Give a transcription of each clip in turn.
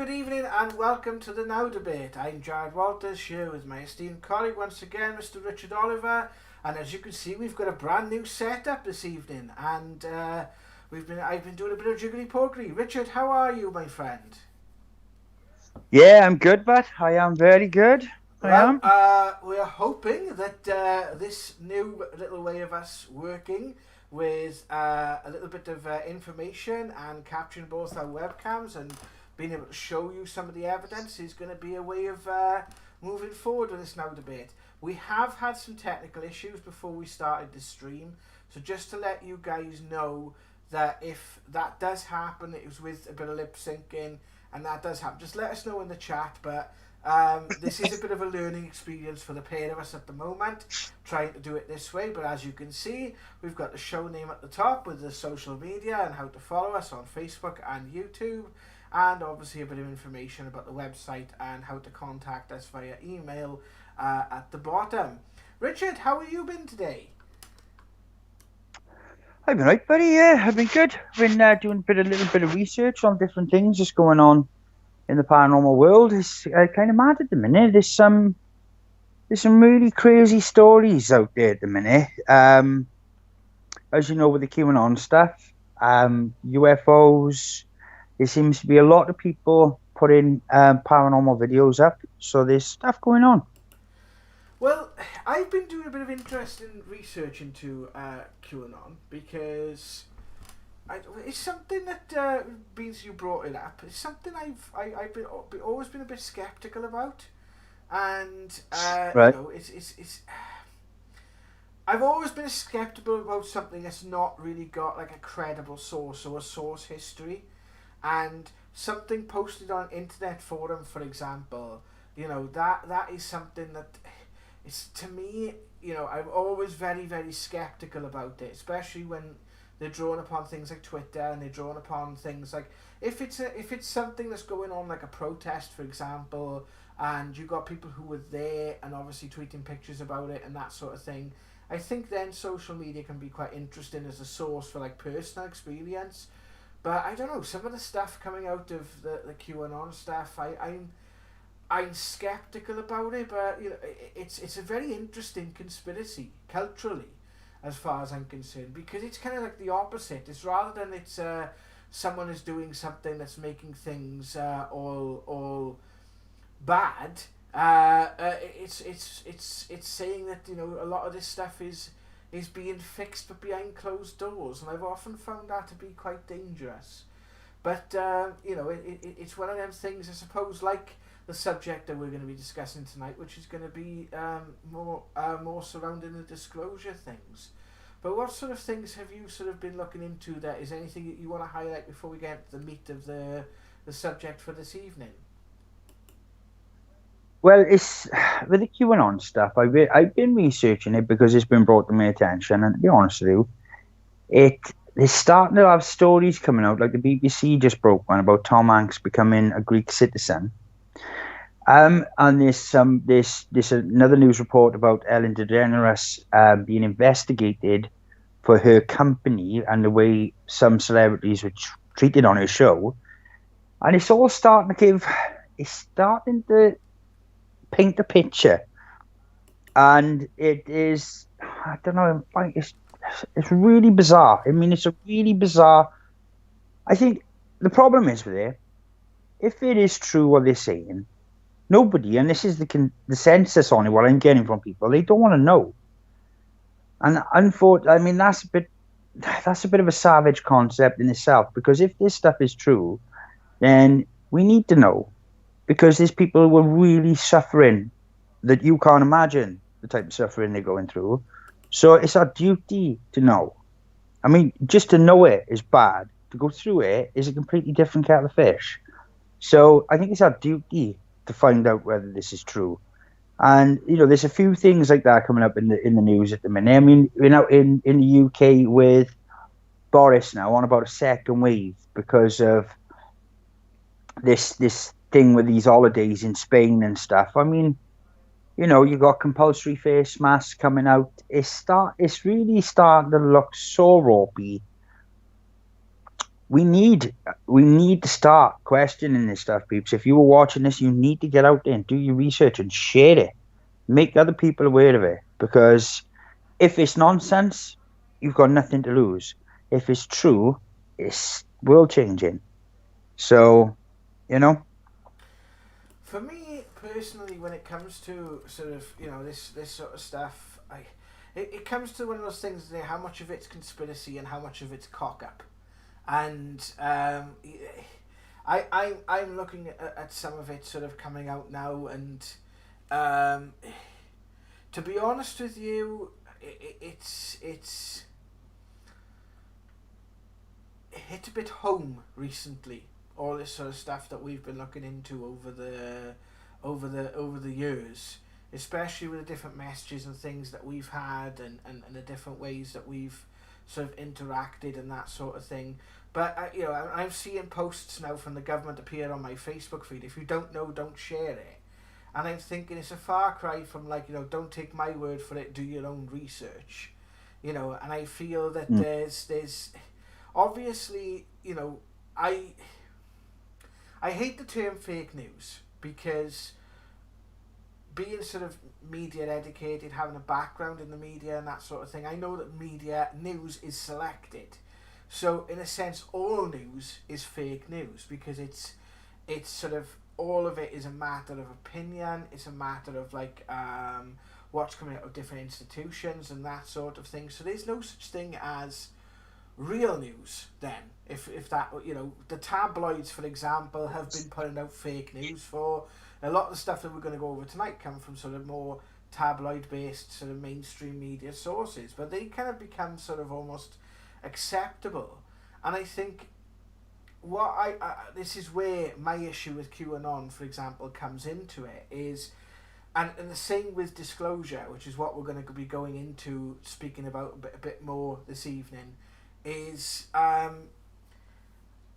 good evening and welcome to the Now Debate. I'm Jared Walters here with my esteemed colleague once again, Mr. Richard Oliver. And as you can see, we've got a brand new setup this evening. And I've been doing a bit of jiggly-pokery. Richard, how are you, my friend? Yeah, I'm good, but I am very good. Well, we're hoping that this new little way of us working with a little bit of information and capturing both our webcams and being able to show you some of the evidence is going to be a way of moving forward with this Now Debate. We have had some technical issues before we started the stream, so just to let you guys know that if that does happen, it was with a bit of lip syncing, and that does happen, just let us know in the chat. But this is a bit of a learning experience for the pair of us at the moment, trying to do it this way. But as you can see, we've got the show name at the top with the social media and how to follow us on Facebook and YouTube, and obviously a bit of information about the website and how to contact us via email at the bottom. Richard, how have you been today? I've been right, buddy. Yeah, I've been good. I've been doing a little bit of research on different things just going on in the paranormal world. It's kind of mad at the minute. There's some really crazy stories out there at the minute. As you know, with the Qannon stuff, UFOs, there seems to be a lot of people putting paranormal videos up. So there's stuff going on. Well, I've been doing a bit of interesting research into QAnon because it's something that means you brought it up. It's something I've always been a bit skeptical about, and Right. you know, it's I've always been skeptical about something that's not really got like a credible source or a source history, and something posted on internet forum, for example, you know, that is something that. It's, to me, you know, I'm always very, very skeptical about it, especially when they're drawn upon things like Twitter and they're drawn upon things like if it's something that's going on like a protest, for example, and you got people who were there and obviously tweeting pictures about it and that sort of thing. I think then social media can be quite interesting as a source for like personal experience, but I don't know, some of the stuff coming out of the QAnon stuff, I'm skeptical about it, but you know, it's a very interesting conspiracy culturally, as far as I'm concerned, because it's kind of like the opposite. It's rather than it's someone is doing something that's making things all bad. It's saying that, you know, a lot of this stuff is being fixed but behind closed doors, and I've often found that to be quite dangerous. But you know, it's one of them things, I suppose, like the subject that we're going to be discussing tonight, which is going to be more surrounding the disclosure things. But what sort of things have you sort of been looking into? That is anything that you want to highlight before we get to the meat of the subject for this evening? Well, it's with the QAnon stuff. I've been researching it because it's been brought to my attention, and to be honest with you, they're starting to have stories coming out. Like the BBC just broke one about Tom Hanks becoming a Greek citizen. And there's another news report about Ellen DeGeneres being investigated for her company and the way some celebrities were treated on her show, and it's all starting to paint a picture, and it is, I don't know, it's really bizarre. I mean, it's a really bizarre. I think the problem is with it, if it is true what they're saying. Nobody, and this is the census on it, what I'm getting from people, they don't want to know. And unfortunately, I mean, that's a bit of a savage concept in itself, because if this stuff is true, then we need to know, because there's people who are really suffering that you can't imagine the type of suffering they're going through. So it's our duty to know. I mean, just to know it is bad. To go through it is a completely different kettle of fish. So I think it's our duty to find out whether this is true. And you know, there's a few things like that coming up in the news at the minute. I mean, we're now in the UK with Boris now on about a second wave because of this thing with these holidays in Spain and stuff. I mean, you know, you got compulsory face masks coming out. It's really starting to look so ropey. we need to start questioning this stuff, peeps. If you were watching this, you need to get out there and do your research and share it. Make other people aware of it. Because if it's nonsense, you've got nothing to lose. If it's true, it's world changing. So, you know. For me personally, when it comes to sort of this sort of stuff, it comes to one of those things there, how much of it's conspiracy and how much of it's cock up, and I'm looking at some of it sort of coming out now, and um, to be honest with you, it's hit a bit home recently. All this sort of stuff that we've been looking into over the years, especially with the different messages and things that we've had, and the different ways that we've sort of interacted and that sort of thing. But I'm seeing posts now from the government appear on my Facebook feed. If you don't know, don't share it. And I'm thinking it's a far cry from don't take my word for it, do your own research. And I feel that there's obviously, I hate the term fake news, because being sort of media educated, having a background in the media and that sort of thing, I know that media news is selected. So in a sense, all news is fake news, because it's sort of, all of it is a matter of opinion. It's a matter of what's coming out of different institutions and that sort of thing. So there's no such thing as real news then, if that, the tabloids, for example, have been putting out fake news. For a lot of the stuff that we're going to go over tonight come from sort of more tabloid based sort of mainstream media sources, but they kind of become sort of almost acceptable. And I think what this is where my issue with QAnon, for example, comes into it, is, and the same with disclosure, which is what we're going to be going into, speaking about a bit more this evening, is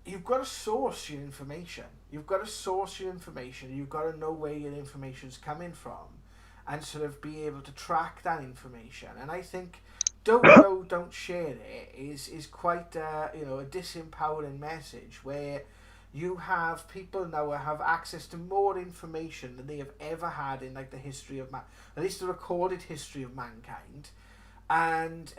you've got to source your information. You've got to source your information. You've got to know where your information's coming from, and sort of be able to track that information. And I think don't know, don't share it is quite a disempowering message, where you have people now have access to more information than they have ever had in the history of man, at least the recorded history of mankind. And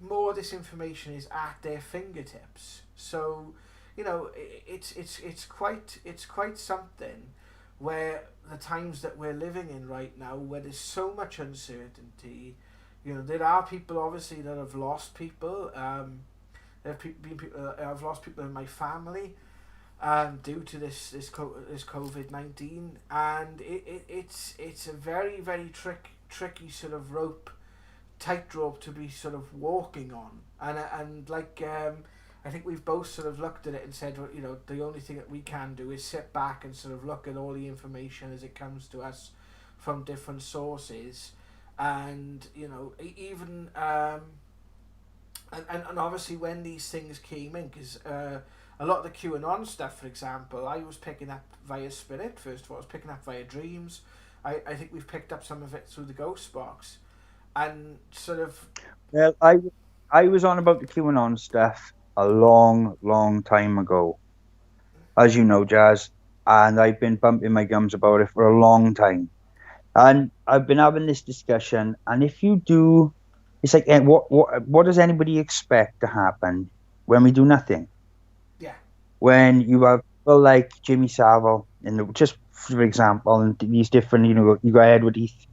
more of this information is at their fingertips. So it's quite something, where the times that we're living in right now, where there's so much uncertainty. There are people obviously that have lost people. There have been people. I've lost people in my family, due to this COVID-19, and it's a very very tricky sort of tightrope to be sort of walking on, and I think we've both sort of looked at it and said, the only thing that we can do is sit back and sort of look at all the information as it comes to us from different sources, and even and obviously when these things came in, because a lot of the QAnon stuff, for example, I was picking up via spirit. First of all, I was picking up via dreams. I think we've picked up some of it through the ghost box, and sort of. Well, I was on about the QAnon stuff a long time ago, as you know, Jazz, and I've been bumping my gums about it for a long time. And I've been having this discussion, and if you do, it's like, what does anybody expect to happen when we do nothing? Yeah. When you have people like Jimmy Savile, just for example, and these different, you got Edward Heath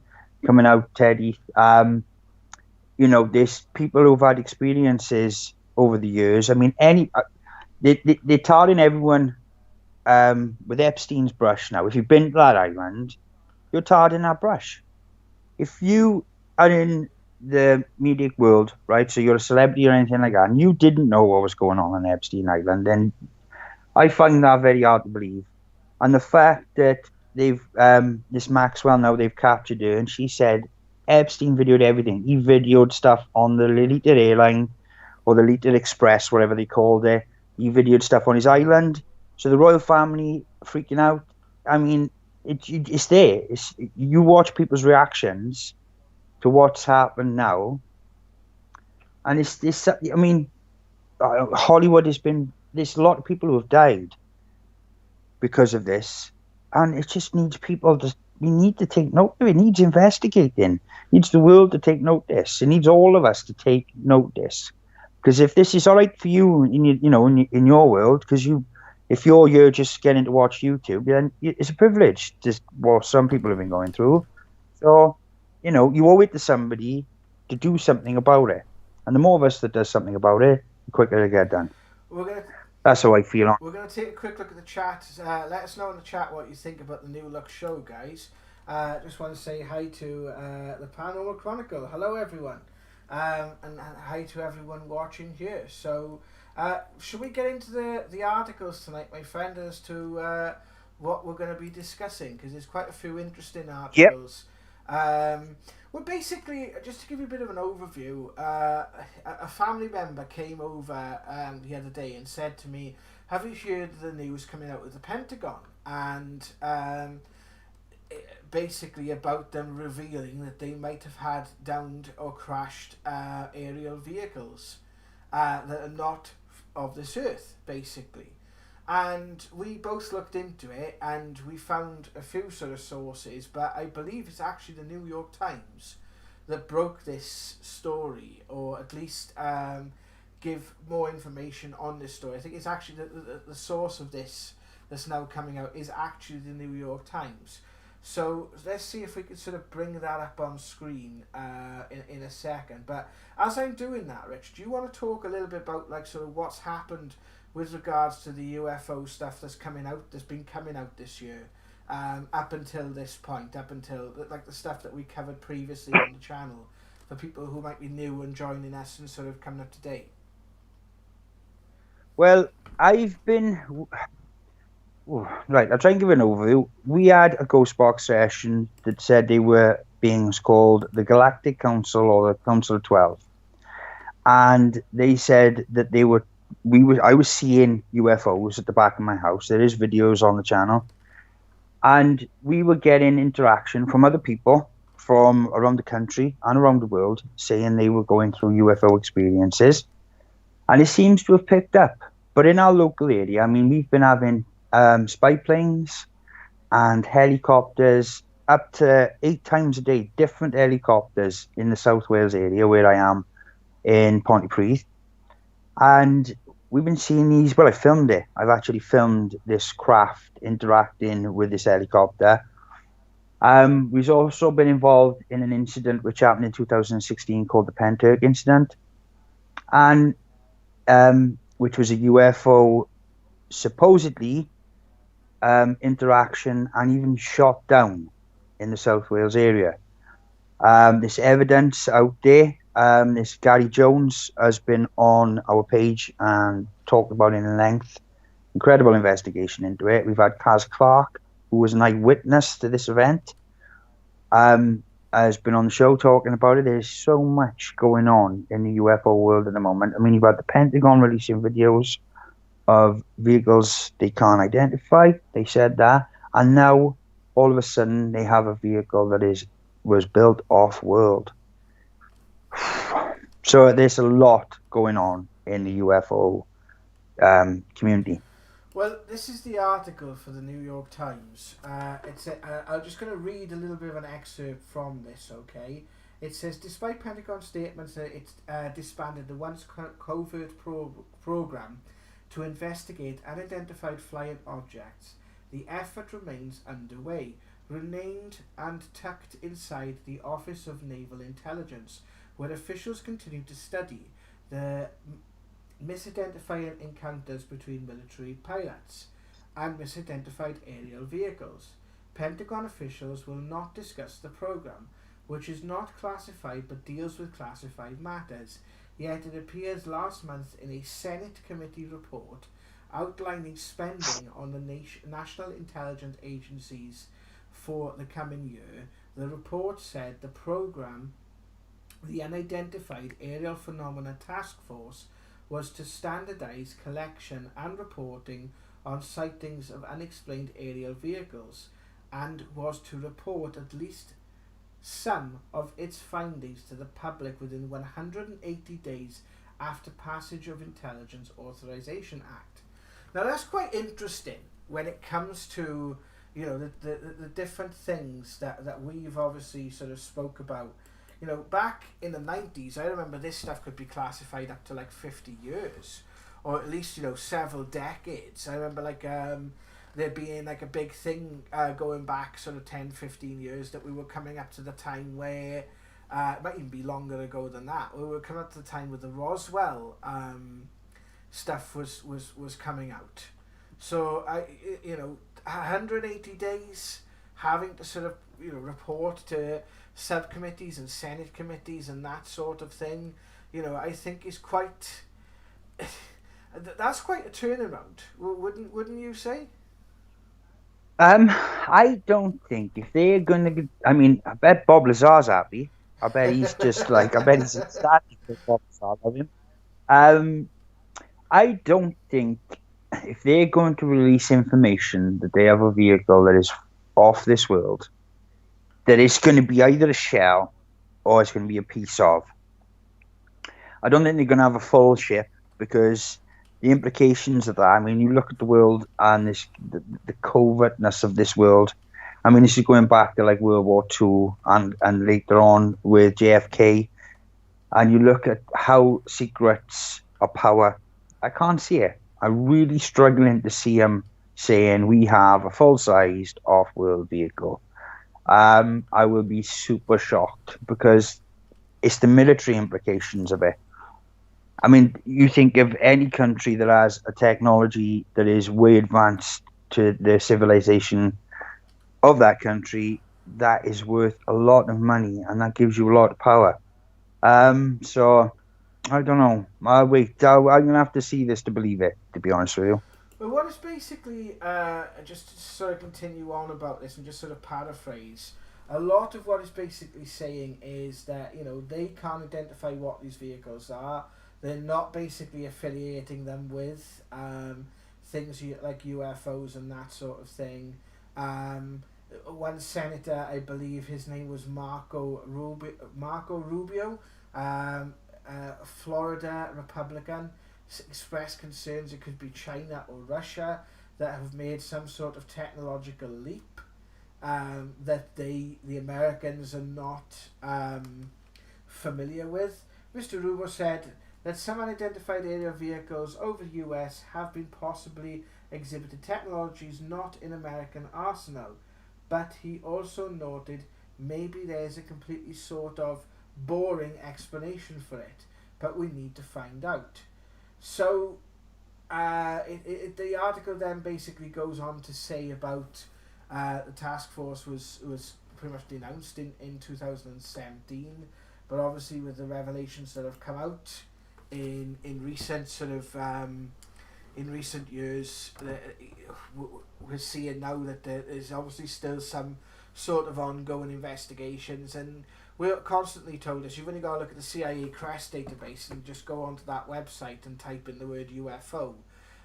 coming out, Ted Heath, there's people who've had experiences over the years. I mean, they're tarring everyone with Epstein's brush now. If you've been to that island, you're tarred in that brush. If you are in the media world, right, so you're a celebrity or anything like that, and you didn't know what was going on Epstein Island, then I find that very hard to believe. And the fact that they've this Maxwell now, they've captured her, and she said Epstein videoed everything. He videoed stuff on the Lolita airline or the Lolita Express, whatever they called it. He videoed stuff on his island. So the royal family freaking out. I mean, it's there. You watch people's reactions to what's happened now, and it's this. I mean, Hollywood has been there's a lot of people who have died because of this, and it just needs people to. We need to take note of it. It needs investigating. It needs the world to take notice. It needs all of us to take notice. Because if this is all right for you in your, in your world, because if you're just getting to watch YouTube, then it's a privilege. Just what some people have been going through. So, you owe it to somebody to do something about it. And the more of us that does something about it, the quicker it'll get done. We're gonna That's how I feel on. we're gonna take a quick look at the chat. Let us know in the chat what you think about the new look show, guys. Just want to say hi to the Paranormal Chronicle. Hello, everyone, and hi to everyone watching here. So, should we get into the articles tonight, my friend, as to what we're going to be discussing? Because there's quite a few interesting articles. Yep. Well, basically, just to give you a bit of an overview, a family member came over the other day and said to me, "Have you heard the news coming out of the Pentagon?" And basically about them revealing that they might have had downed or crashed aerial vehicles that are not of this earth, basically. And we both looked into it and we found a few sort of sources, but I believe it's actually the New York Times that broke this story, or at least give more information on this story. I think it's actually the source of this that's now coming out is actually the New York Times. So let's see if we can sort of bring that up on screen in a second. But as I'm doing that, Rich, do you want to talk a little bit about like sort of what's happened with regards to the UFO stuff that's been coming out this year, up until this point, up until like the stuff that we covered previously on the channel, for people who might be new and joining us and sort of coming up to date? Well, I've been right. I'll try and give an overview. We had a ghost box session that said they were beings called the Galactic Council or the Council of 12, and they said that they were. I was seeing UFOs at the back of my house. There is videos on the channel, and we were getting interaction from other people from around the country and around the world saying they were going through UFO experiences, and it seems to have picked up. But in our local area, I mean, we've been having spy planes and helicopters up to 8 times a day, different helicopters in the South Wales area where I am in Pontypridd. And we've been seeing these. Well, I filmed it. I've actually filmed this craft interacting with this helicopter. We've also been involved in an incident which happened in 2016 called the Penturk incident, and which was a UFO supposedly interaction and even shot down in the South Wales area. This evidence out there. This Gary Jones has been on our page and talked about it in length. Incredible investigation into it. We've had Kaz Clark, who was an eyewitness to this event, has been on the show talking about it. There's so much going on in the UFO world at the moment. I mean, you've had the Pentagon releasing videos of vehicles they can't identify. They said that. And now, all of a sudden, they have a vehicle that was built off-world. So there's a lot going on in the UFO community. Well, this is the article for the New York Times. I'm just going to read a little bit of an excerpt from this, okay? It says, despite Pentagon statements that it's disbanded the once covert program to investigate unidentified flying objects, the effort remains underway, renamed and tucked inside the Office of Naval Intelligence, where officials continue to study the misidentifying encounters between military pilots and misidentified aerial vehicles. Pentagon officials will not discuss the program, which is not classified but deals with classified matters, yet it appears last month in a Senate committee report outlining spending on the national intelligence agencies for the coming year. The report said the program, the Unidentified Aerial Phenomena Task Force, was to standardize collection and reporting on sightings of unexplained aerial vehicles, and was to report at least some of its findings to the public within 180 days after passage of Intelligence Authorization Act. Now that's quite interesting when it comes to, you know, the different things that we've obviously sort of spoke about. You know, back in the 90s, I remember this stuff could be classified up to like 50 years, or at least, you know, several decades. I remember like there being like a big thing going back sort of 10, 15 years that we were coming up to the time where, it might even be longer ago than that, we were coming up to the time where the Roswell stuff was coming out. So, you know, 180 days having to sort of, you know, report to subcommittees and Senate committees and that sort of thing, you know, I think is quite... that's quite a turnaround, wouldn't you say? I don't think if they're going to... I mean, I bet Bob Lazar's happy. I bet he's just like... I bet he's ecstatic with Bob Lazar. Love him. I don't think if they're going to release information that they have a vehicle that is off this world, that it's going to be either a shell or it's going to be a piece of. I don't think they're going to have a full ship, because the implications of that, I mean, you look at the world and the covertness of this world. I mean, this is going back to like World War II and later on with JFK. And you look at how secrets are power. I can't see it. I'm really struggling to see them saying we have a full-sized off-world vehicle. I will be super shocked, because it's the military implications of it. I mean, you think of any country that has a technology that is way advanced to the civilization of that country, that is worth a lot of money, and that gives you a lot of power. So I don't know. I'll wait. I'm gonna have to see this to believe it, to be honest with you. Well, what is basically, just to sort of continue on about this and just sort of paraphrase, a lot of what it's basically saying is that, you know, they can't identify what these vehicles are. They're not basically affiliating them with things like UFOs and that sort of thing. One senator, I believe his name was Marco Rubio, Florida Republican, expressed concerns it could be China or Russia that have made some sort of technological leap that the Americans are not familiar with. Mr. Rubio said that some unidentified aerial vehicles over the US have been possibly exhibited technologies not in American arsenal, but he also noted maybe there's a completely sort of boring explanation for it, but we need to find out. So the article then basically goes on to say about the task force was pretty much denounced in 2017, but obviously with the revelations that have come out in recent sort of in recent years, we're seeing now that there is obviously still some sort of ongoing investigations, and we're constantly told this. You've only got to look at the CIA CREST database and just go onto that website and type in the word UFO,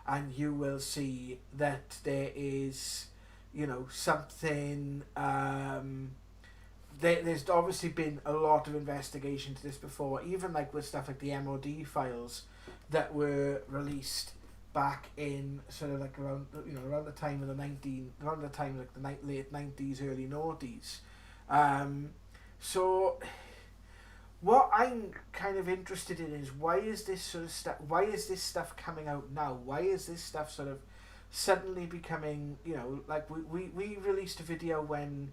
and you will see that there is, you know, something. There's obviously been a lot of investigation to this before, even like with stuff like the MOD files that were released back in sort of like around, you know, around the time of like the late 90s, early noughties. So what I'm kind of interested in is, why is this sort of stuff? Why is this stuff coming out now? Why is this stuff sort of suddenly becoming, you know, like we released a video when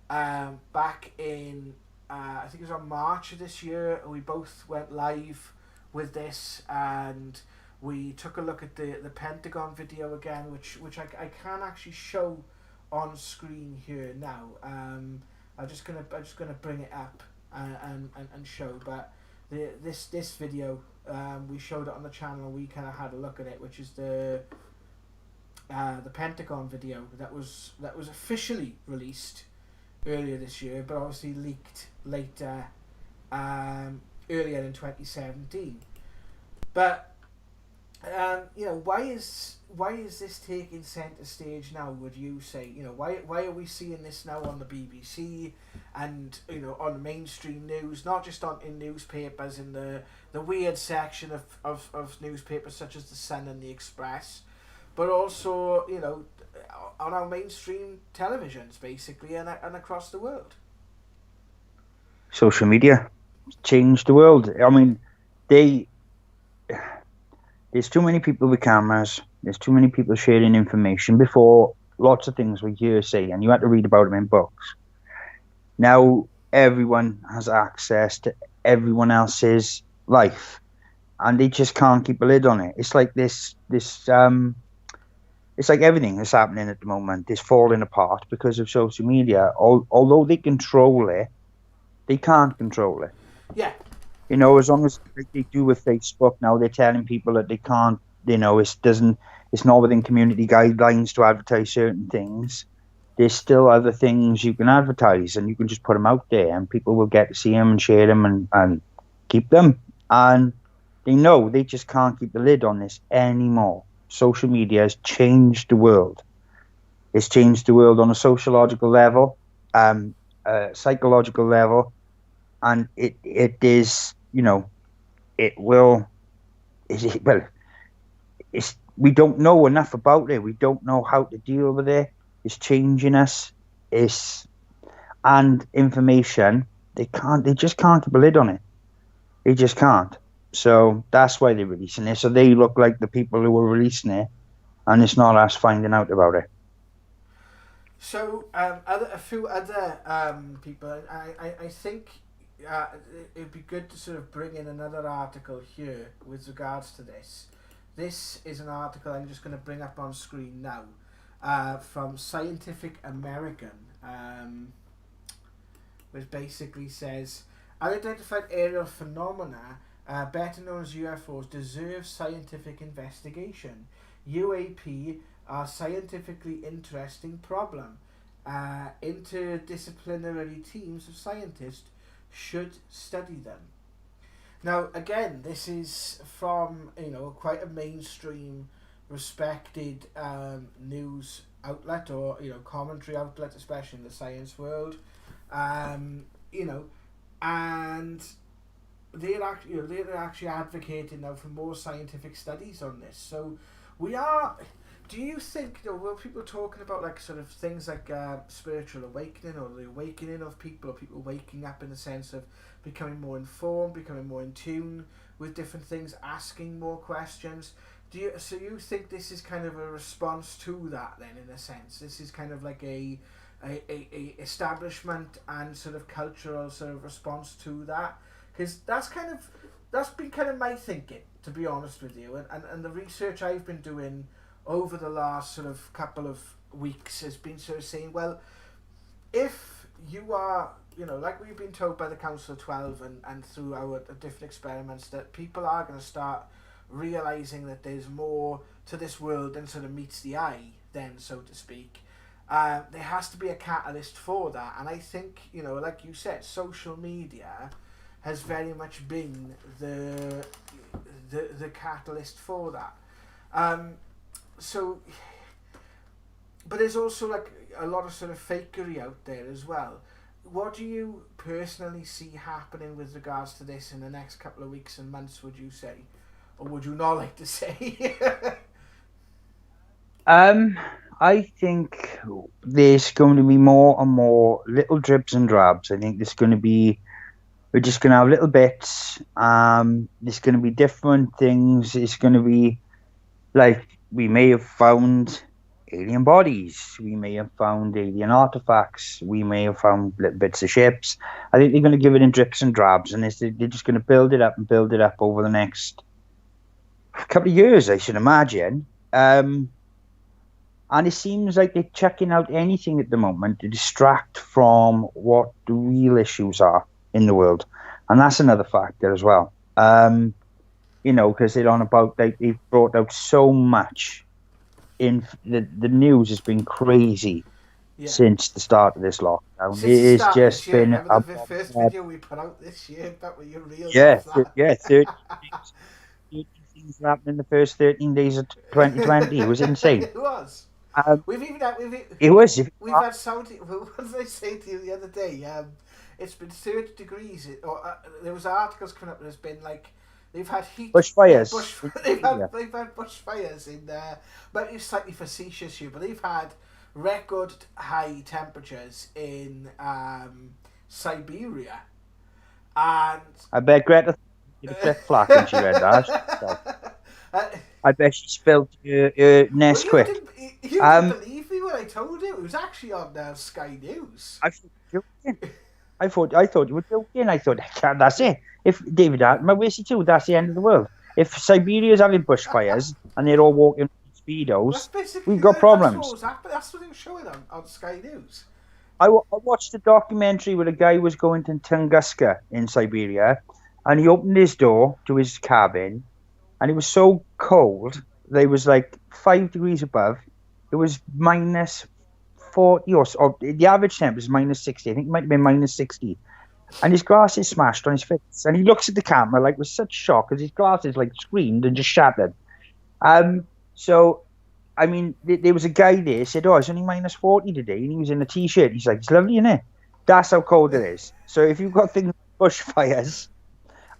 back in I think it was on March of this year. We both went live with this, and we took a look at the Pentagon video again, which I can actually show on screen here now. I'm just gonna bring it up and show. But this video, we showed it on the channel. We kind of had a look at it, which is the Pentagon video that was officially released earlier this year, but obviously leaked later, earlier in 2017. But Why is this taking centre stage now? Would you say, why are we seeing this now on the BBC and on mainstream news, not just in newspapers in the weird section of newspapers such as the Sun and the Express, but also on our mainstream televisions basically and across the world. Social media changed the world. I mean, there's too many people with cameras. There's too many people sharing information. Before, lots of things were hearsay, and you had to read about them in books. Now everyone has access to everyone else's life, and they just can't keep a lid on it. It's like it's like everything that's happening at the moment is falling apart because of social media. Although they control it, they can't control it. Yeah. As long as like they do with Facebook now, they're telling people that they can't. It's not within community guidelines to advertise certain things. There's still other things you can advertise, and you can just put them out there, and people will get to see them and share them and keep them. And they just can't keep the lid on this anymore. Social media has changed the world. It's changed the world on a sociological level, psychological level, and it is, it will. We don't know enough about it. We don't know how to deal with it. It's changing us. And information. They just can't keep a lid on it. They just can't. So that's why they're releasing it. So they look like the people who were releasing it, and it's not us finding out about it. So a few other people, I think it'd be good to sort of bring in another article here with regards to this. This is an article I'm just going to bring up on screen now from Scientific American, which basically says unidentified aerial phenomena, better known as UFOs, deserve scientific investigation. UAP are scientifically interesting problem. Interdisciplinary teams of scientists should study them. Now, again, this is from quite a mainstream, respected news outlet or commentary outlet, especially in the science world. And they're actually advocating now for more scientific studies on this. So we are. Do you think were people talking about like sort of things like spiritual awakening or the awakening of people, or people waking up in the sense of becoming more informed, becoming more in tune with different things, asking more questions? You think this is kind of a response to that then, in a sense? This is kind of like a establishment and sort of cultural sort of response to that, because that's been kind of my thinking, to be honest with you, and the research I've been doing over the last sort of couple of weeks has been sort of saying, well, if you are, like we've been told by the Council of 12 and through our different experiments, that people are going to start realising that there's more to this world than sort of meets the eye then, so to speak. There has to be a catalyst for that, and I think, like you said, social media has very much been the catalyst for that. But there's also like a lot of sort of fakery out there as well. What do you personally see happening with regards to this in the next couple of weeks and months, would you say? Or would you not like to say? I think there's going to be more and more little dribs and drabs. I think we're just going to have little bits. There's going to be different things. It's going to be like, we may have found alien bodies. We may have found alien artifacts. We may have found little bits of ships. I think they're going to give it in drips and drabs, and they're just going to build it up over the next couple of years, I should imagine. And it seems like they're checking out anything at the moment to distract from what the real issues are in the world. And that's another factor as well. Because they're on about, like, they've brought out so much. In the news has been crazy since the start of this lockdown. It has just been. Remember the first video we put out this year? That were you real? Yeah, 30 things that happened in the first 13 days of 2020. It was insane. It was. Um, We've even had it was. we've had Saudi. What did I say to you the other day? It's been 30 degrees. There was articles coming up. There's been like they've had heat. Yeah, Bushfires. they've had bushfires in there. But it's slightly facetious here. But they've had record high temperatures in Siberia, and I bet Greta did a flip flop when she read that. I bet she spilled her well, Nesquik. you didn't believe me when I told you. It was actually on Sky News. I thought you were joking. I thought you were joking. I thought that's it. If David Attenborough, where's he to? That's the end of the world. If Siberia's having bushfires and they're all walking in That's speedos, basically we've got that's problems. what was happening. That's what they were showing on Sky News. I watched a documentary where a guy was going to Tunguska in Siberia, and he opened his door to his cabin, and it was so cold. They was like 5 degrees above. It was minus 40 or the average temperature is minus 60. I think it might have been minus 60. And his glasses smashed on his face. And he looks at the camera like with such shock because his glasses like screamed and just shattered. So, I mean, there was a guy there said, "Oh, it's only minus 40 today." And he was in a t-shirt. He's like, "It's lovely, isn't it?" That's how cold it is. So if you've got things like bushfires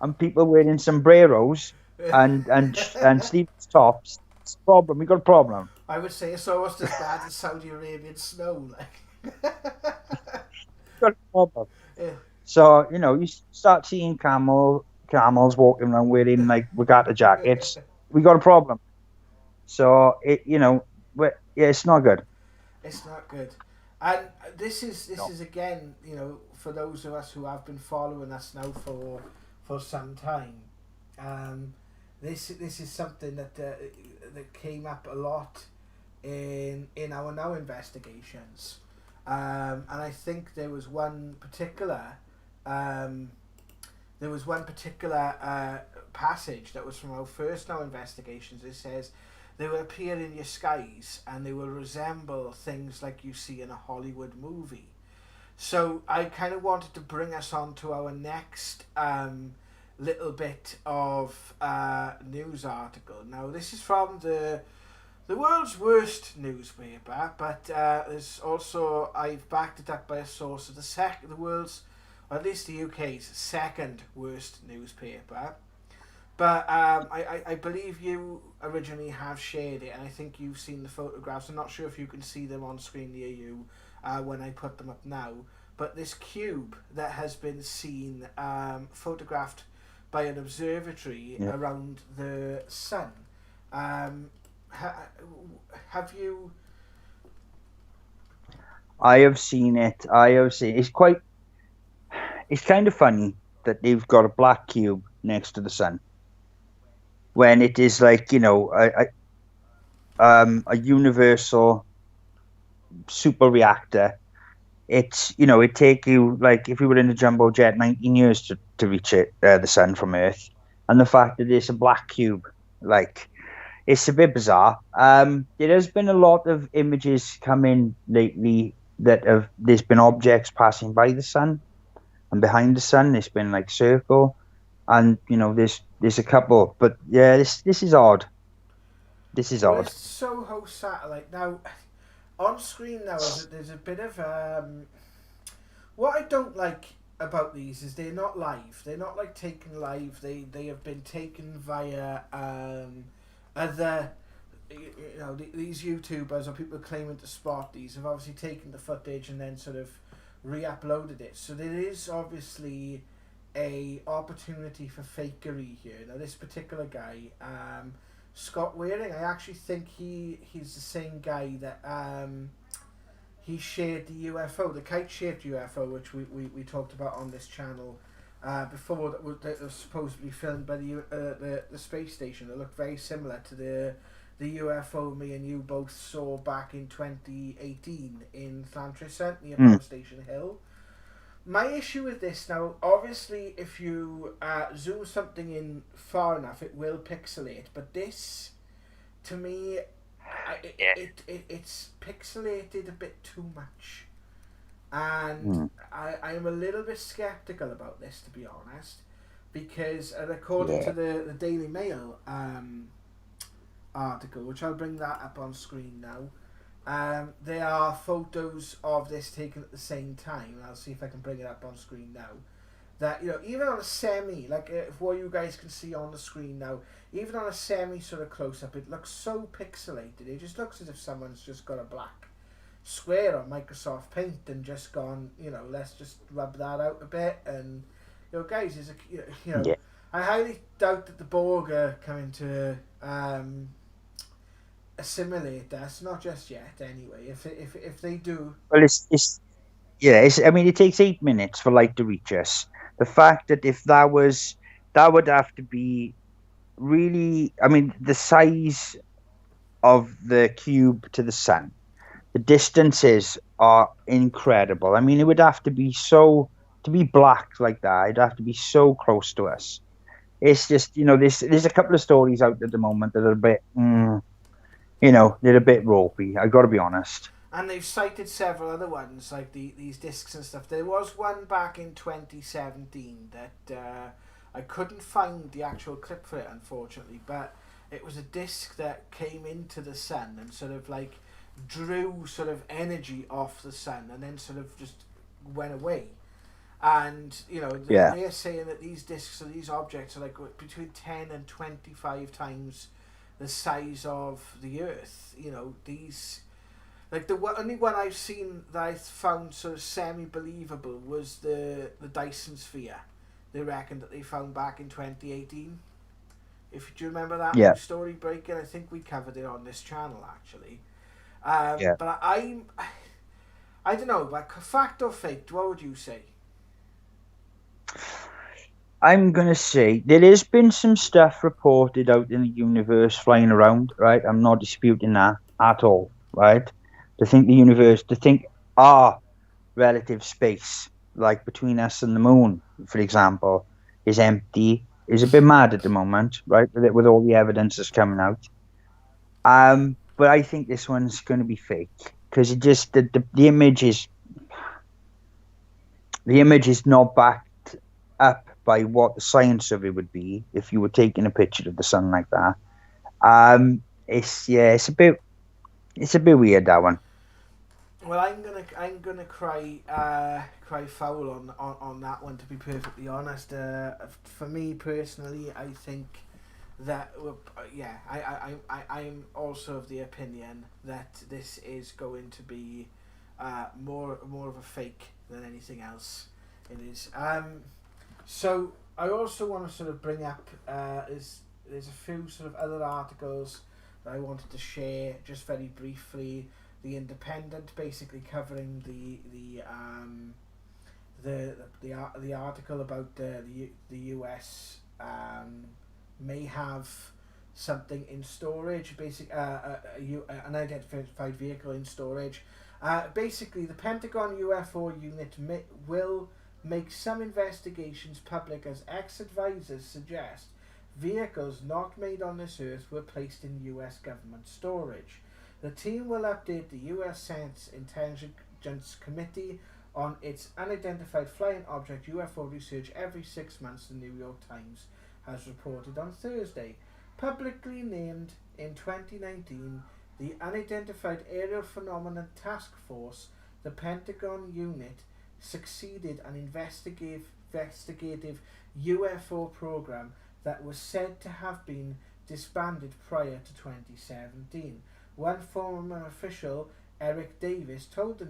and people wearing sombreros and sleeves tops, it's a problem. We've got a problem. I would say it's almost as bad as Saudi Arabian snow. Like. Got a problem. Yeah. So, you start seeing camels walking around wearing like regatta jackets. We got a problem. So it's not good. It's not good. And this is again, for those of us who have been following us now for some time. This is something that came up a lot in our now investigations. And I think there was one particular passage that was from our first now investigations. It says they will appear in your skies and they will resemble things like you see in a Hollywood movie. So I kind of wanted to bring us on to our next little bit of news article. Now this is from the world's worst newspaper, but there's also, I've backed it up by a source of the world's, or at least the UK's second worst newspaper. But I believe you originally have shared it, and I think you've seen the photographs. I'm not sure if you can see them on screen near you when I put them up now. But this cube that has been seen photographed by an observatory around the sun. Have you? I have seen it. It's kind of funny that they've got a black cube next to the sun when it is like a universal super reactor. It's it take you like if you were in a jumbo jet 19 years to reach the sun from Earth, and the fact that it's a black cube, like it's a bit bizarre. There has been a lot of images coming lately that there's been objects passing by the sun, and behind the sun there's been like circle, and there's a couple, but yeah, this is odd. This is odd. It's Soho satellite now. On screen now, there's a bit of what I don't like about these is they're not live. They're not like taken live. They have been taken via other. These YouTubers or people claiming to spot these have obviously taken the footage and then sort of re-uploaded it. So there is obviously a opportunity for fakery here. Now this particular guy, Scott Waring, I actually think he's the same guy that he shared the UFO, the kite-shaped UFO, which we talked about on this channel before, that was supposedly filmed by the space station. It looked very similar to the UFO me and you both saw back in 2018 in Llantrisant near Power Station Hill. My issue with this now, obviously, if you zoom something in far enough, it will pixelate. But this, to me, it's pixelated a bit too much, and I am a little bit skeptical about this, to be honest. because according Yeah. to the Daily Mail article, which I'll bring that up on screen now. There are photos of this taken at the same time. I'll see if I can bring it up on screen now. That, you know, even on a semi, like what you guys can see on the screen now, even on a semi sort of close up, it looks so pixelated. It just looks as if someone's just got a black square on Microsoft Paint and just gone, you know, let's just rub that out a bit. And, you know, guys, is a, you know, Yeah. I highly doubt that the Borg are coming to assimilate us, not just yet. Anyway, if they do, Well, it's yeah. I mean, it takes 8 minutes for light to reach us. The fact that if that would have to be really. I mean, the size of the cube to the sun, the distances are incredible. I mean, it would have to be so to be black like that. It'd have to be so close to us. It's just, there's a couple of stories out at the moment that are a bit, they're a bit ropey. I got to be honest. and they've cited several other ones like these discs and stuff. There was one back in 2017 that I couldn't find the actual clip for it, unfortunately, but it was a disc that came into the sun and sort of like drew sort of energy off the sun and then sort of just went away. And you know Yeah, they're saying that these discs or these objects are like between 10 and 25 times the size of the Earth. You know, these, like the only one I've seen that I found sort of semi-believable was the Dyson Sphere. They reckon that they found back in 2018. If do you remember that yeah, news story breaking, I think we covered it on this channel actually. yeah. But I don't know, like fact or fake, what would you say? I'm gonna say there has been some stuff reported out in the universe flying around, right? I'm not disputing that at all, right? To think our relative space, like between us and the moon, for example, is empty, is a bit mad at the moment, right? With all the evidence that's coming out. But I think this one's going to be fake because it just the image is not backed up by what the science of it would be if you were taking a picture of the sun like that. It's a bit weird, that one. Well, I'm gonna cry foul on that one. To be perfectly honest, for me personally, I think that yeah, I'm also of the opinion that this is going to be more of a fake than anything else. It is. So I also want to sort of bring up is there's a few sort of other articles that I wanted to share just very briefly. The Independent basically covering the article about the US may have something in storage, an unidentified vehicle in storage. Basically, the Pentagon UFO unit will make some investigations public as ex-advisors suggest vehicles not made on this earth were placed in US government storage. The team will update the US Senate Intelligence Committee on its unidentified flying object UFO research every 6 months, the New York Times has reported on Thursday. Publicly named in 2019, the Unidentified Aerial Phenomenon Task Force, the Pentagon unit, succeeded an investigative UFO program that was said to have been disbanded prior to 2017. One former official, Eric Davis, told the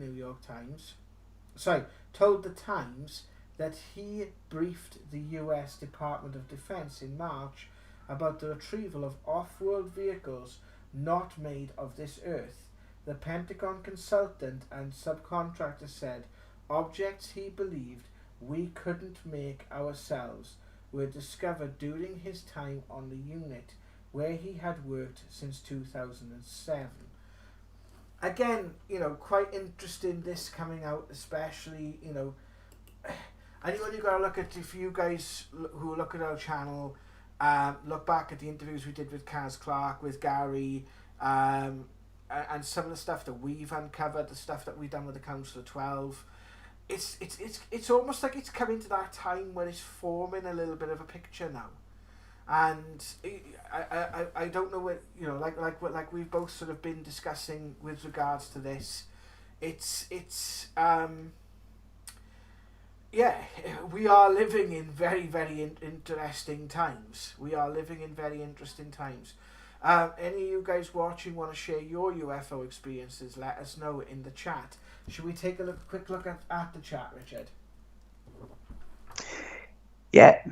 Times that he briefed the US Department of Defense in March about the retrieval of off-world vehicles not made of this earth. The Pentagon consultant and subcontractor said objects he believed we couldn't make ourselves were discovered during his time on the unit, where he had worked since 2007. Again, quite interesting this coming out, especially, anyone you gotta look at, if you guys who look at our channel, look back at the interviews we did with Kaz Clark, with Gary, and some of the stuff that we've uncovered, the stuff that we've done with the Council of 12. it's almost like it's coming to that time where it's forming a little bit of a picture now, and I don't know what, you know, like we've both sort of been discussing with regards to this. It's yeah, we are living in very, very interesting times. We are living in very interesting times. Any of you guys watching want to share your UFO experiences? Let us know in the chat. Should we take a quick look at the chat, Richard? Yeah.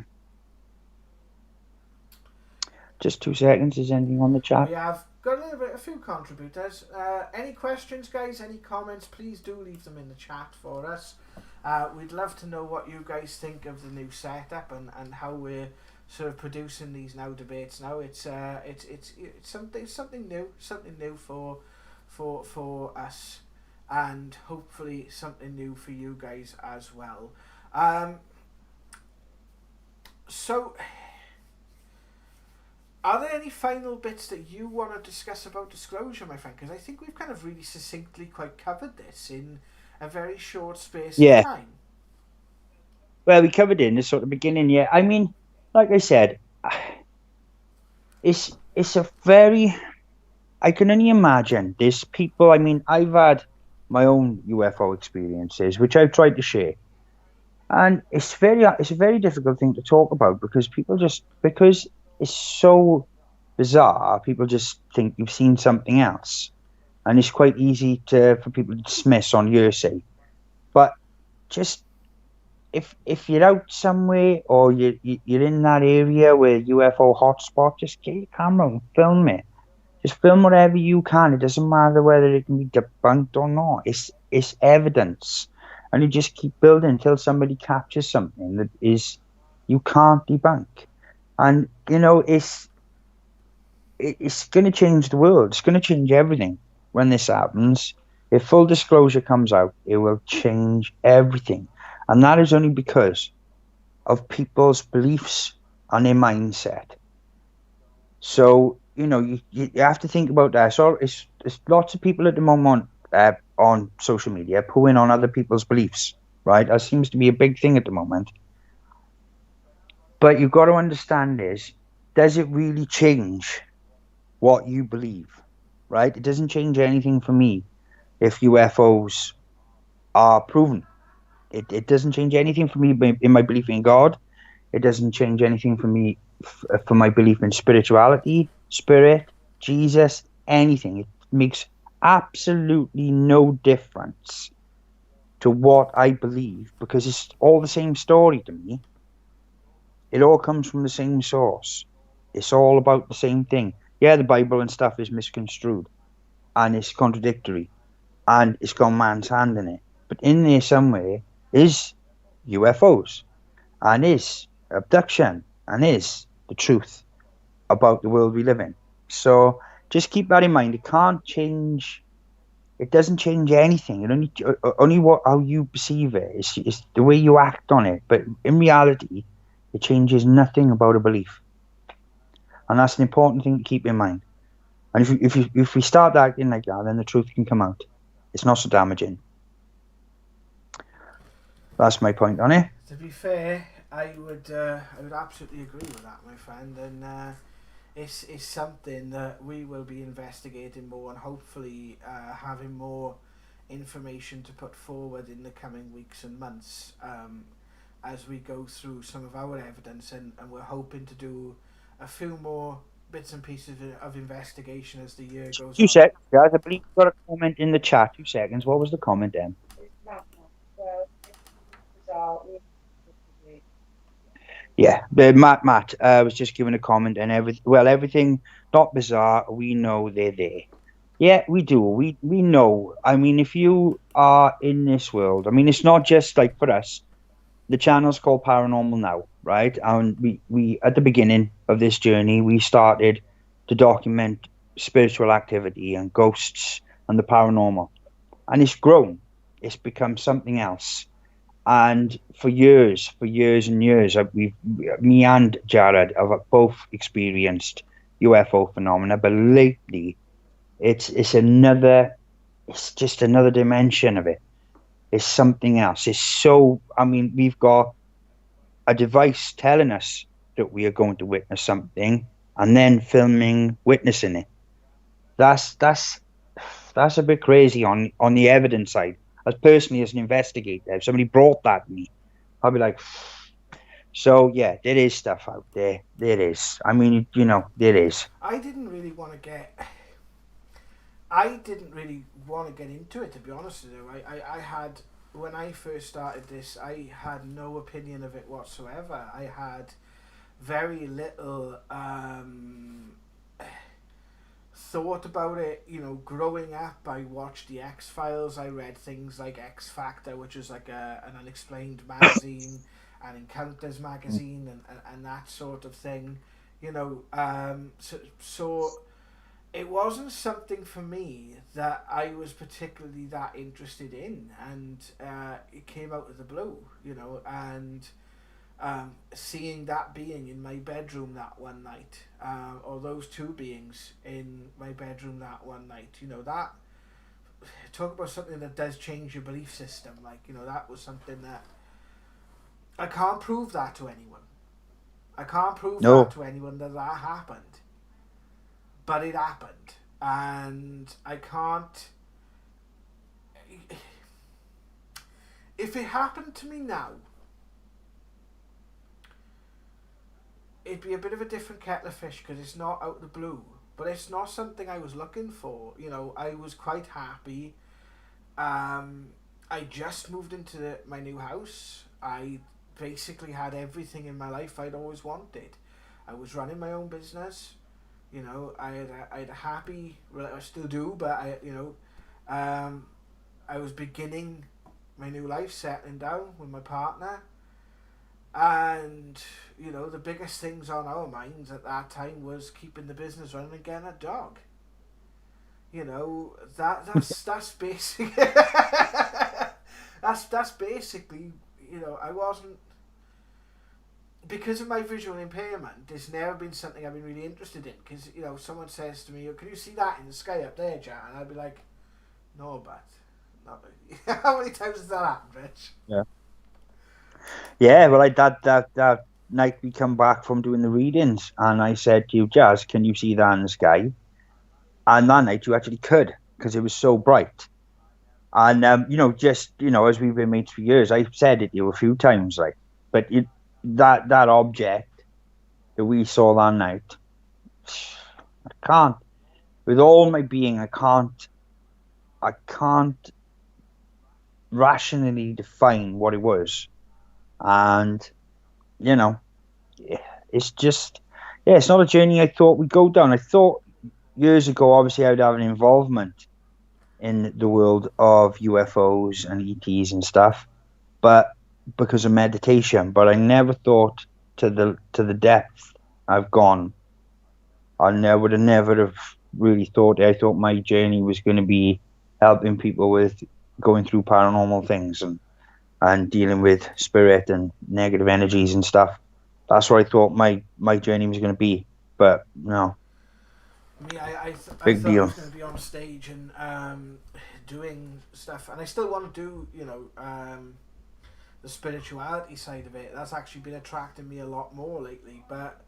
Just 2 seconds. Is anything on the chat? We have got a few contributors. Any questions, guys? Any comments? Please do leave them in the chat for us. We'd love to know what you guys think of the new setup and how we're sort of producing these debates now. It's something new for us, and hopefully something new for you guys as well. So, are there any final bits that you want to discuss about disclosure, my friend? Because I think we've kind of really succinctly quite covered this in a very short space of time. Well, we covered it in the sort of beginning, yeah. I mean, like I said, it's a very... I can only imagine there's people... I mean, I've had my own UFO experiences, which I've tried to share. And it's a very difficult thing to talk about because because it's so bizarre, people just think you've seen something else. And it's quite easy for people to dismiss on hearsay. But just if you're out somewhere or you're in that area where UFO hotspot, just get your camera and film it. Just film whatever you can. It doesn't matter whether it can be debunked or not. It's evidence. And you just keep building until somebody captures something that you can't debunk. And, you know, it's going to change the world. It's going to change everything when this happens. If full disclosure comes out, it will change everything. And that is only because of people's beliefs and their mindset. So, you know, you have to think about that. So it's lots of people at the moment on social media pooing on other people's beliefs, right? That seems to be a big thing at the moment. But you've got to understand does it really change what you believe, right? It doesn't change anything for me if UFOs are proven. It doesn't change anything for me in my belief in God. It doesn't change anything for me for my belief in spirituality, spirit, Jesus, anything. It makes absolutely no difference to what I believe because it's all the same story to me. It all comes from the same source. It's all about the same thing. Yeah, the Bible and stuff is misconstrued and it's contradictory and it's got man's hand in it. But in there somewhere is UFOs and is abduction and is the truth about the world we live in. So just keep that in mind. It can't change. It doesn't change anything. It only how you perceive it is the way you act on it. But in reality, it changes nothing about a belief, and that's an important thing to keep in mind. And if we start acting like that, then the truth can come out. It's not so damaging. That's my point on it. To be fair, I would absolutely agree with that, my friend, and it's something that we will be investigating more and hopefully having more information to put forward in the coming weeks and months as we go through some of our evidence, and we're hoping to do a few more bits and pieces of investigation as the year goes on. 2 seconds, guys. I believe you got a comment in the chat. 2 seconds. What was the comment then? Yeah, Matt was just giving a comment and everything not bizarre. We know they're there. Yeah, we do. We know. I mean, if you are in this world, I mean, it's not just like for us. The channel's called Paranormal now, right? And we at the beginning of this journey, we started to document spiritual activity and ghosts and the paranormal, and it's grown. It's become something else. And for years and years, me and Jared have both experienced UFO phenomena, but lately, it's just another dimension of it. is something else. It's so, I mean, we've got a device telling us that we are going to witness something and then filming witnessing it. That's that's that's a bit crazy on the evidence side. As personally as an investigator, if somebody brought that to me, I'd be like, so yeah, there is stuff out there. There is. I mean, there is. I didn't really want to get. I didn't really want to get into it, to be honest with you. I had, when I first started this, I had no opinion of it whatsoever. I had very little thought about it. Growing up, I watched the X Files. I read things like X Factor, which was like an unexplained magazine, and Encounters magazine, and that sort of thing. So it wasn't something for me that I was particularly that interested in, and it came out of the blue, and seeing that being in my bedroom that one night, or those two beings in my bedroom that one night, that, talk about something that does change your belief system. That was something that I can't prove that to anyone. I can't prove that No, to anyone that happened, but it happened, and I can't. If it happened to me now, it'd be a bit of a different kettle of fish because it's not out of the blue. But it's not something I was looking for. I was quite happy. I just moved into my new house. I basically had everything in my life I'd always wanted. I was running my own business. I had a happy. Well, I still do, but I was beginning my new life, settling down with my partner. And the biggest things on our minds at that time was keeping the business running and getting a dog. That's basic. that's basically. I wasn't, because of my visual impairment. It's never been something I've been really interested in. Because someone says to me, "Can you see that in the sky up there, Jan?" And I'd be like, "No, but not really." How many times has that happened, Rich? yeah, yeah. Well, that night we come back from doing the readings, and I said to you, Jazz, can you see that in the sky? And that night you actually could because it was so bright. And just as we've been mates for years, I've said it to you a few times, like, but that object that we saw that night, I can't, with all my being, I can't rationally define what it was, and you know, it's just, yeah, it's not a journey I thought we'd go down. I thought years ago, obviously, I'd have an involvement in the world of UFOs and ETs and stuff, but because of meditation. But I never thought to the depth I've gone. Would have never have really thought. I thought my journey was going to be helping people with going through paranormal things and dealing with spirit and negative energies and stuff. That's what I thought my journey was going to be. But no, Me, I big thought I was deal. going to be on stage and doing stuff, and I still want to do, the spirituality side of it. That's actually been attracting me a lot more lately. But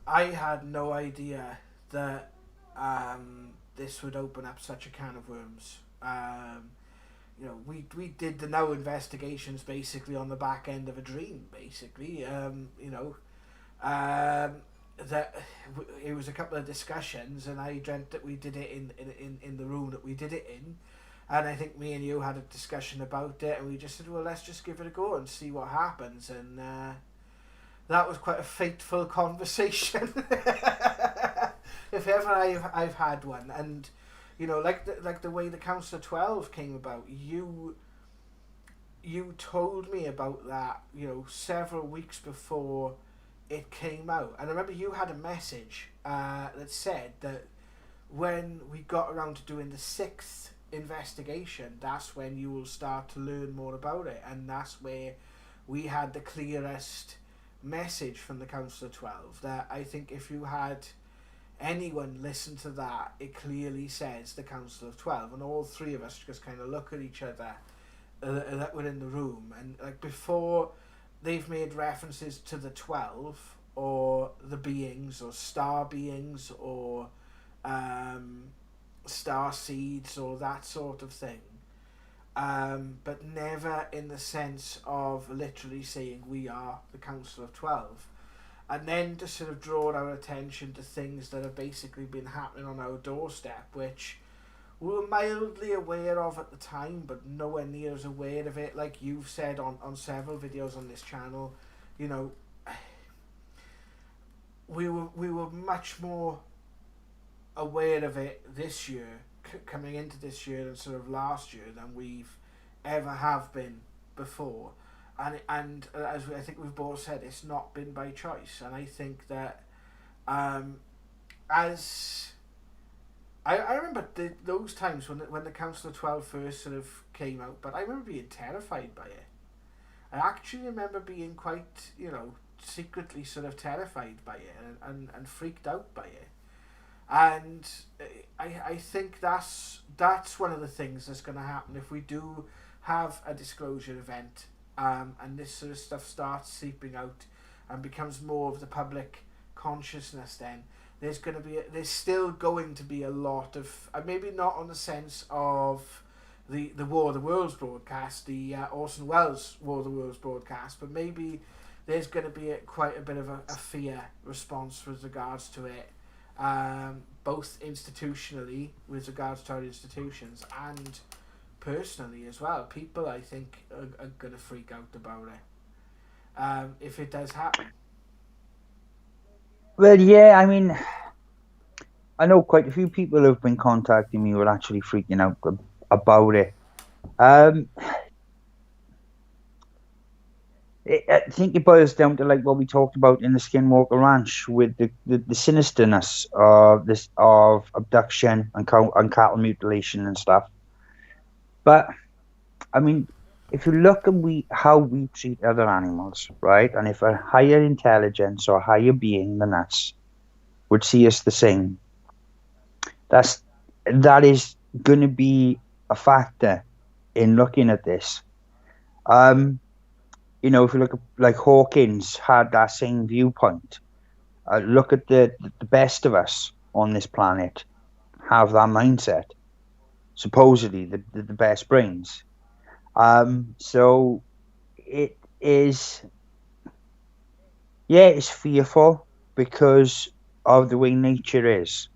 I had no idea that this would open up such a can of worms. We did the now investigations basically on the back end of a dream, basically. Um, that it was a couple of discussions, and I dreamt that we did it in the room that we did it in, and I think me and you had a discussion about it, and we just said, well, let's just give it a go and see what happens, and that was quite a fateful conversation, if ever I've had one. And like the way the Council of 12 came about, you told me about that several weeks before it came out. And I remember you had a message that said that when we got around to doing the sixth investigation, that's when you will start to learn more about it. And that's where we had the clearest message from the Council of 12. That I think if you had anyone listen to that, it clearly says the Council of 12. And all three of us just kind of look at each other that were in the room, and like before, they've made references to the 12 or the beings or star beings or um, star seeds or that sort of thing. But never in the sense of literally saying we are the Council of 12. And then to sort of draw our attention to things that have basically been happening on our doorstep, which we were mildly aware of at the time, but nowhere near as aware of it. Like you've said on several videos on this channel, you know, we were much more aware of it this year, coming into this year and sort of last year than we've ever have been before. And as I think we've both said, it's not been by choice. And I think that as I remember those times when the Council of 12 first sort of came out, but I remember being terrified by it. I actually remember being quite, secretly sort of terrified by it and freaked out by it. And I think that's one of the things that's going to happen if we do have a disclosure event, and this sort of stuff starts seeping out and becomes more of the public consciousness. Then there's still going to be a lot of, maybe not on the sense of the War of the Worlds broadcast, the Orson Welles War of the Worlds broadcast, but maybe there's going to be quite a bit of a fear response with regards to it, both institutionally with regards to our institutions and personally as well. People, I think, are going to freak out about it if it does happen. Well, yeah, I mean, I know quite a few people have been contacting me who are actually freaking out about it. I think it boils down to like what we talked about in the Skinwalker Ranch with the sinisterness of abduction and cattle mutilation and stuff. But I mean, if you look at how we treat other animals, right, and if a higher intelligence or higher being than us would see us the same, that is going to be a factor in looking at this. If you look at like Hawkins had that same viewpoint. Look at the best of us on this planet have that mindset. Supposedly the best brains. So it is, yeah, it's fearful because of the way nature is,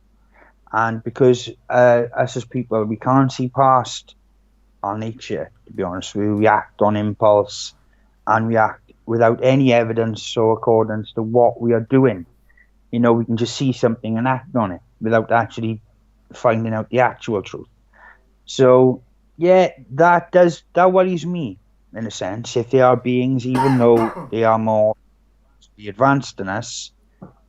and because us as people, we can't see past our nature. To be honest, we react on impulse and react without any evidence or accordance to what we are doing. We can just see something and act on it without actually finding out the actual truth. So yeah, that worries me in a sense. If they are beings, even though they are more advanced than us,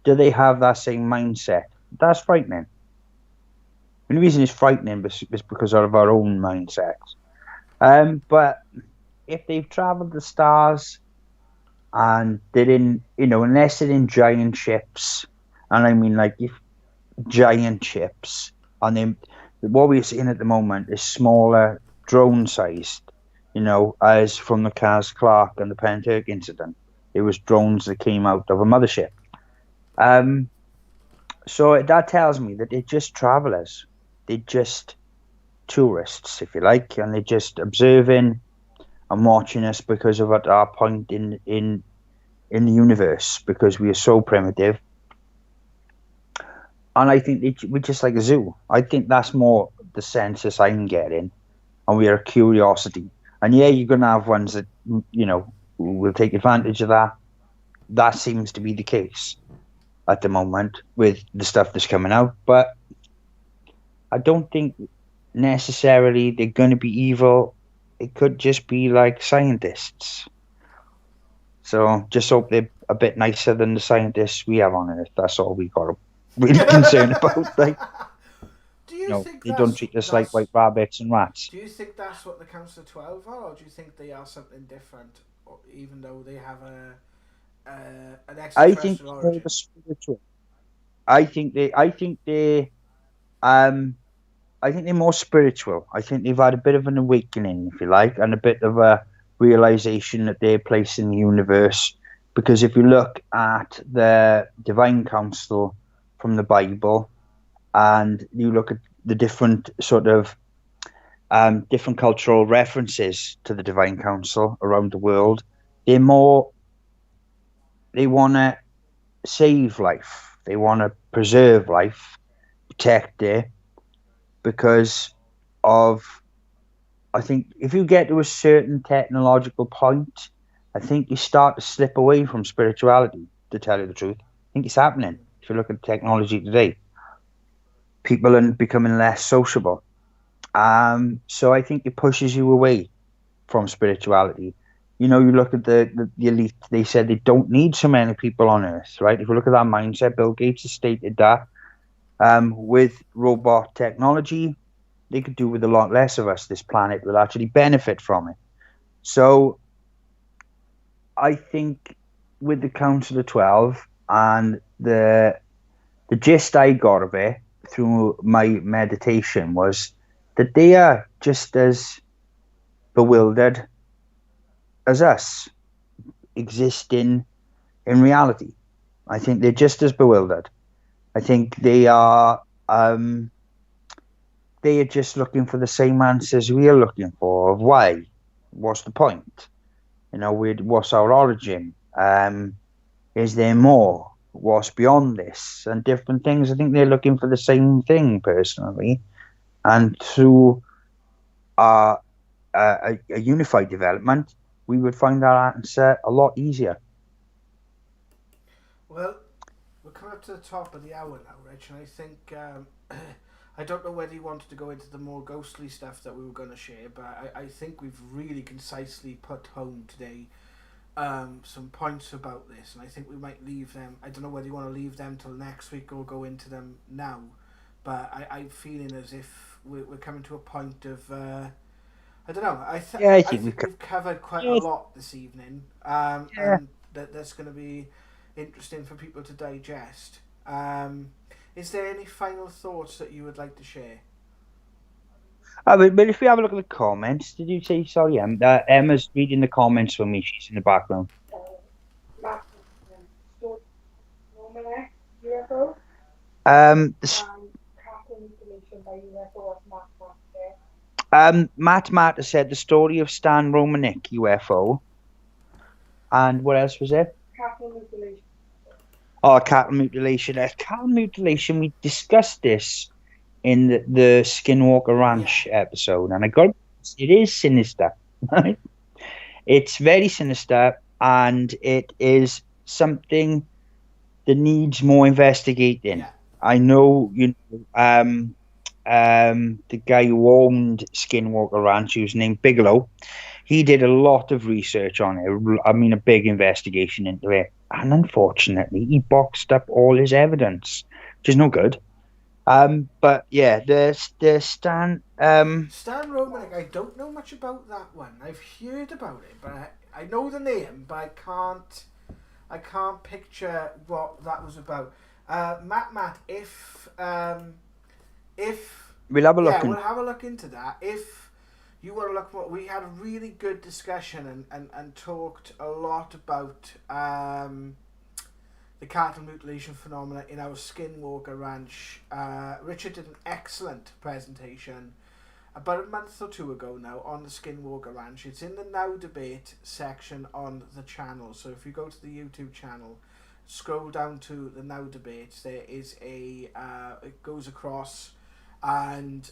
do they have that same mindset? That's frightening. And the reason it's frightening is because of our own mindsets. But if they've travelled the stars and they're in, unless they're in giant ships, and I mean like if giant ships, and then what we're seeing at the moment is smaller, drone-sized, as from the Kaz Clark and the Pentagon incident. It was drones that came out of a mothership. So that tells me that they're just travelers. They're just tourists, if you like, and they're just observing and watching us because of at our point in the universe, because we are so primitive. And I think we're just like a zoo. I think that's more the census I'm getting, and we are a curiosity. And yeah, you're going to have ones that, will take advantage of that. That seems to be the case at the moment with the stuff that's coming out. But I don't think necessarily they're going to be evil. It could just be like scientists. So just hope they're a bit nicer than the scientists we have on Earth. That's all we got to really concerned about. Like, do you think they don't treat us like white rabbits and rats. Do you think that's what the Council of 12 are, or do you think they are something different, even though they have an extraterrestrial origin? Spiritual. I think they I think they're more spiritual. I think they've had a bit of an awakening, if you like, and a bit of a realization that their place in the universe. Because if you look at the divine council from the Bible, and you look at the different sort of different cultural references to the divine council around the world, they're more, they want to save life, they want to preserve life, protect it, because of, I think if you get to a certain technological point, I think you start to slip away from spirituality, to tell you the truth. I think it's happening. If you look at technology today, people are becoming less sociable. So I think it pushes you away from spirituality. You know, you look at the elite, they said they don't need so many people on Earth, right? If you look at that mindset, Bill Gates has stated that with robot technology, they could do with a lot less of us. This planet will actually benefit from it. So I think with the Council of 12 and the gist I got of it through my meditation was that they are just as bewildered as us existing in reality. I think they're just as bewildered. I think they are just looking for the same answers we are looking for of why. What's the point? You know, what's our origin? Is there more? What's beyond this? And different things. I think they're looking for the same thing personally. And through a unified development, we would find that answer a lot easier. Well, we're coming up to the top of the hour now, Rich, and I think I don't know whether you wanted to go into the more ghostly stuff that we were going to share, but I think we've really concisely put home today some points about this, and I think we might leave them. I don't know whether you want to leave them till next week or go into them now, but I'm feeling as if we're coming to a point of. I don't know. Yeah, I I think we think could. we've covered quite a Yeah, lot this evening, yeah. and that's going to be interesting for people to digest. Is there any final thoughts that you would like to share? But if we have a look at the comments, did you say sorry, Emma's reading the comments for me. She's in the background. Um, s- Matt Matter said the story of Stan Romanek UFO, and what else was there? Oh, cattle mutilation. Cattle mutilation. We discussed this in the Skinwalker Yeah, Ranch episode, and I got it is sinister. Right? It's very sinister, and it is something that needs more investigating. yeah, I know, the guy who owned Skinwalker Ranch, who's named Bigelow, he did a lot of research on it. I mean, a big investigation into it. And unfortunately, he boxed up all his evidence, which is no good. But yeah, the Stan. Stan Romanek. I don't know much about that one. I've heard about it, but I know the name, but I can't picture what that was about. Matt, if We'll have a look yeah, and we'll have a look into that. If you want to look more, we had a really good discussion and talked a lot about the cattle mutilation phenomena in our Skinwalker Ranch. Richard did an excellent presentation about a month or two ago now on the Skinwalker Ranch. It's in the Now Debate section on the channel. So if you go to the YouTube channel, scroll down to the Now Debate, there is it goes across, and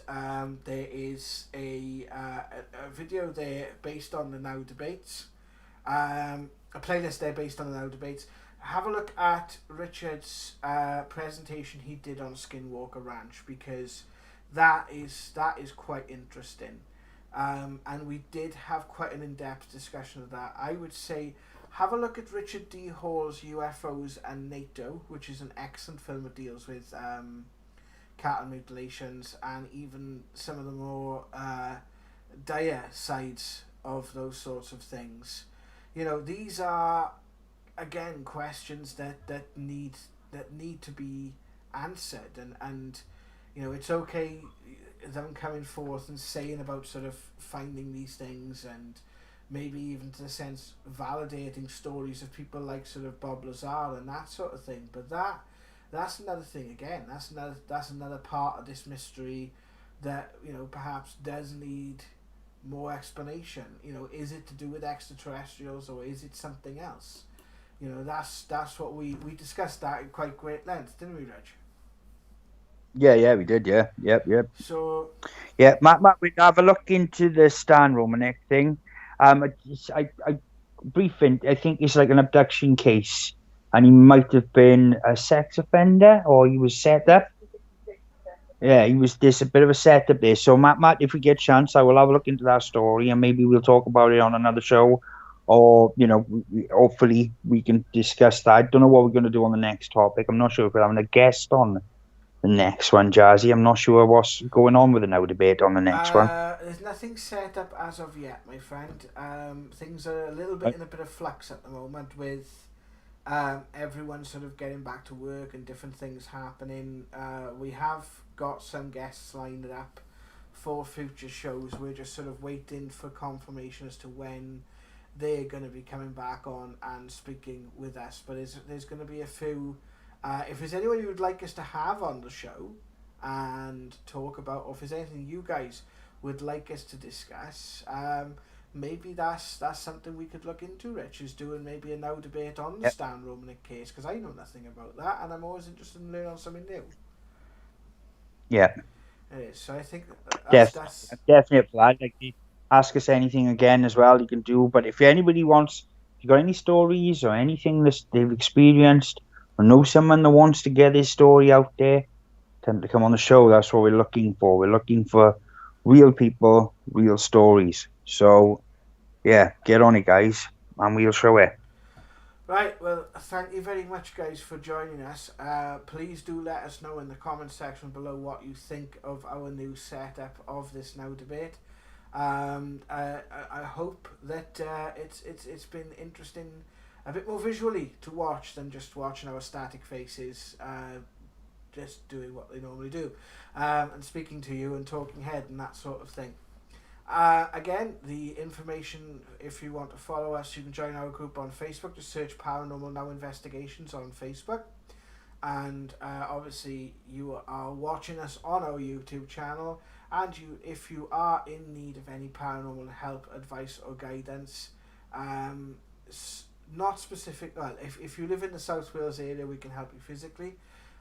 there is a video there based on the Now Debates, a playlist there based on the Now Debates. Have a look at Richard's presentation he did on Skinwalker Ranch, because that is quite interesting, and we did have quite an in-depth discussion of that. I would say have a look at Richard D. Hall's UFOs and NATO, which is an excellent film that deals with cattle mutilations and even some of the more dire sides of those sorts of things. You know, these are again questions that need to be answered, and You know, it's okay them coming forth and saying about sort of finding these things, and maybe even to the sense validating stories of people like sort of Bob Lazar and that sort of thing. But that's another thing again. That's another part of this mystery that, you know, perhaps does need more explanation. You know, is it to do with extraterrestrials, or is it something else? You know, that's what we discussed that in quite great length, didn't we, Reg? Yeah, we did. Yeah, yep. So Yeah, Matt, we have a look into the Stan Romanek thing. I briefing. I think it's like an abduction case, and he might have been a sex offender, or he was set up. Yeah, he was. There's a bit of a setup there. So, Matt, if we get a chance, I will have a look into that story, and maybe we'll talk about it on another show, or you know, hopefully we can discuss that. I don't know what we're going to do on the next topic. I'm not sure if we're having a guest on the next one, Jazzy. I'm not sure what's going on with the now debate on the next one. there's nothing set up as of yet, my friend. Things are a little bit in a bit of flux at the moment with everyone sort of getting back to work and different things happening. We have got some guests lined up for future shows. We're just sort of waiting for confirmation as to when they're going to be coming back on and speaking with us. But there's going to be a few. If there's anyone you would like us to have on the show and talk about, or if there's anything you guys would like us to discuss, maybe that's something we could look into. Rich is doing maybe a now debate on the Stan Romanek case, because I know nothing about that, and I'm always interested in learning something new. Yeah. It is. So I think that's definitely a plan. Like, ask us anything again as well. You can do. But if anybody wants, if you got any stories or anything that they've experienced, or know someone that wants to get his story out there, tell them to come on the show. That's what we're looking for. We're looking for real people, real stories. So, yeah, get on it, guys, and we'll show it. Right, well, thank you very much, guys, for joining us. Please do let us know in the comment section below what you think of our new setup of this now debate. I hope that it's been interesting, a bit more visually to watch than just watching our static faces, just doing what they normally do, and speaking to you and talking head and that sort of thing. Again, the information, if you want to follow us, you can join our group on Facebook. Just search Paranormal Now Investigations on Facebook. And obviously you are watching us on our YouTube channel. And if you are in need of any paranormal help, advice or guidance, not specific, well, if you live in the South Wales area, we can help you physically.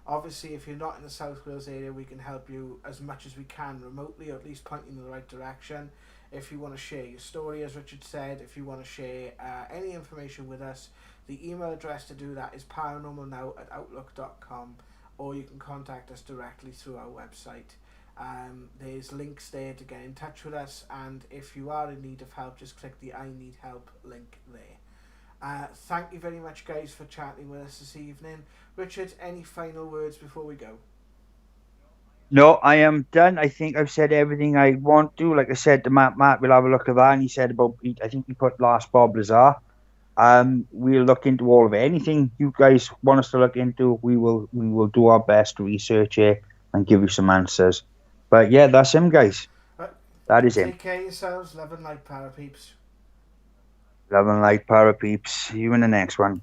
Obviously, if you're not in the South Wales area, we can help you as much as we can remotely, or at least point you in the right direction. If you want to share your story, as Richard said, if you want to share any information with us, the email address to do that is paranormalnow@outlook.com, or you can contact us directly through our website. There's links there to get in touch with us, and if you are in need of help, just click the I Need Help link there. Thank you very much, guys, for chatting with us this evening. Richard, any final words before we go? No, I am done. I think I've said everything I want to. Like I said to Matt, we'll have a look at that. And he said about, I think he put last Bob Lazar. We'll look into all of it. Anything you guys want us to look into, we will do our best to research it and give you some answers. But yeah, that's him, guys. That is him. Take care of yourselves. Love and light, para peeps. Love and light, para peeps. See you in the next one.